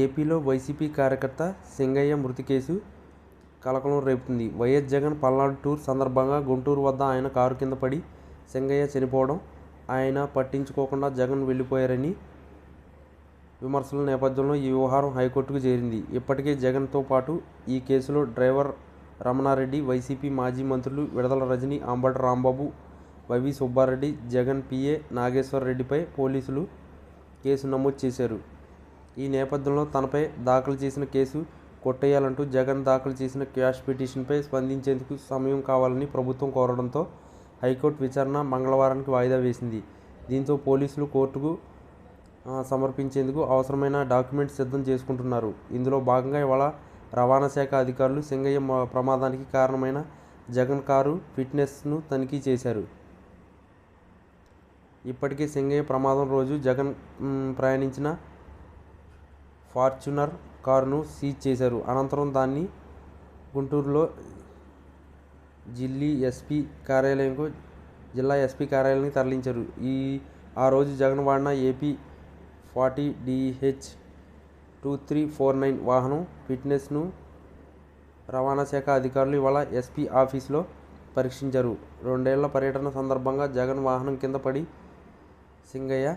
ఏపీలో వైసీపీ కార్యకర్త సింగయ్య మృతి కేసు కలకలం రేపుతుంది. వైఎస్ జగన్ పల్నాడు టూర్ సందర్భంగా గుంటూరు వద్ద ఆయన కారు కింద పడి సింగయ్య చనిపోవడం, ఆయన పట్టించుకోకుండా జగన్ వెళ్లిపోయారని విమర్శల నేపథ్యంలో ఈ వ్యవహారం హైకోర్టుకు చేరింది. ఇప్పటికే జగన్తో పాటు ఈ కేసులో డ్రైవర్ రమణారెడ్డి, వైసీపీ మాజీ మంత్రులు విడదల రజని, అంబటి రాంబాబు, వైవి సుబ్బారెడ్డి, జగన్ పిఏ నాగేశ్వర్ రెడ్డిపై పోలీసులు కేసు నమోదు చేశారు. ఈ నేపథ్యంలో తనపై దాఖలు చేసిన కేసు కొట్టేయాలంటూ జగన్ దాఖలు చేసిన క్వాష్ పిటిషన్పై స్పందించేందుకు సమయం కావాలని ప్రభుత్వం కోరడంతో హైకోర్టు విచారణ మంగళవారానికి వాయిదా వేసింది. దీంతో పోలీసులు కోర్టుకు సమర్పించేందుకు అవసరమైన డాక్యుమెంట్స్ సిద్ధం చేసుకుంటున్నారు. ఇందులో భాగంగా ఇవాళ రవాణా శాఖ అధికారులు సింగయ్య ప్రమాదానికి కారణమైన జగన్ కారు ఫిట్నెస్ను తనిఖీ చేశారు. ఇప్పటికే సింగయ్య ప్రమాదం రోజు జగన్ ప్రయాణించిన ఫార్చ్యూనర్ కారును సీజ్ చేశారు. అనంతరం దాన్ని గుంటూరులో జిల్లా ఎస్పీ కార్యాలయానికి తరలించారు. ఆ రోజు జగన్ వాడిన ఏపీ 40DH2349 వాహనం ఫిట్నెస్ను రవాణా శాఖ అధికారులు ఇవాళ ఎస్పీ ఆఫీసులో పరీక్షించారు. 2 ఏళ్ల పర్యటన సందర్భంగా జగన్ వాహనం కింద పడి సింగయ్య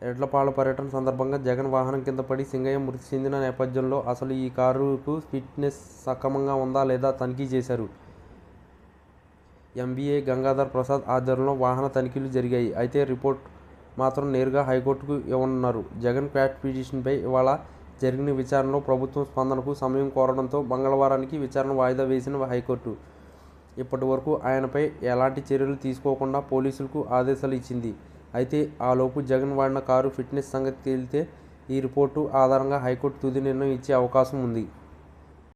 ఎడ్లపాల పర్యటన సందర్భంగా జగన్ వాహనం కింద పడి సింగయ్య మృతి చెందిన నేపథ్యంలో అసలు ఈ కారుకు ఫిట్నెస్ సక్రమంగా ఉందా లేదా తనిఖీ చేశారు. ఎంబీఏ గంగాధర్ ప్రసాద్ ఆధ్వర్యంలో వాహన తనిఖీలు జరిగాయి. అయితే రిపోర్ట్ మాత్రం నేరుగా హైకోర్టుకు ఇవ్వనున్నారు. జగన్ క్వాష్ పిటిషన్పై ఇవాళ జరిగిన విచారణలో ప్రభుత్వం స్పందనకు సమయం కోరడంతో మంగళవారానికి విచారణ వాయిదా వేసిన హైకోర్టు ఇప్పటి వరకు ఆయనపై ఎలాంటి చర్యలు తీసుకోకుండా పోలీసులకు ఆదేశాలు ఇచ్చింది. అయితే ఆలోపు జగన్ వాడిన కారు ఫిట్నెస్ సంగతి తేలితే ఈ రిపోర్టు ఆధారంగా హైకోర్టు తుది నిర్ణయం ఇచ్చే అవకాశం ఉంది.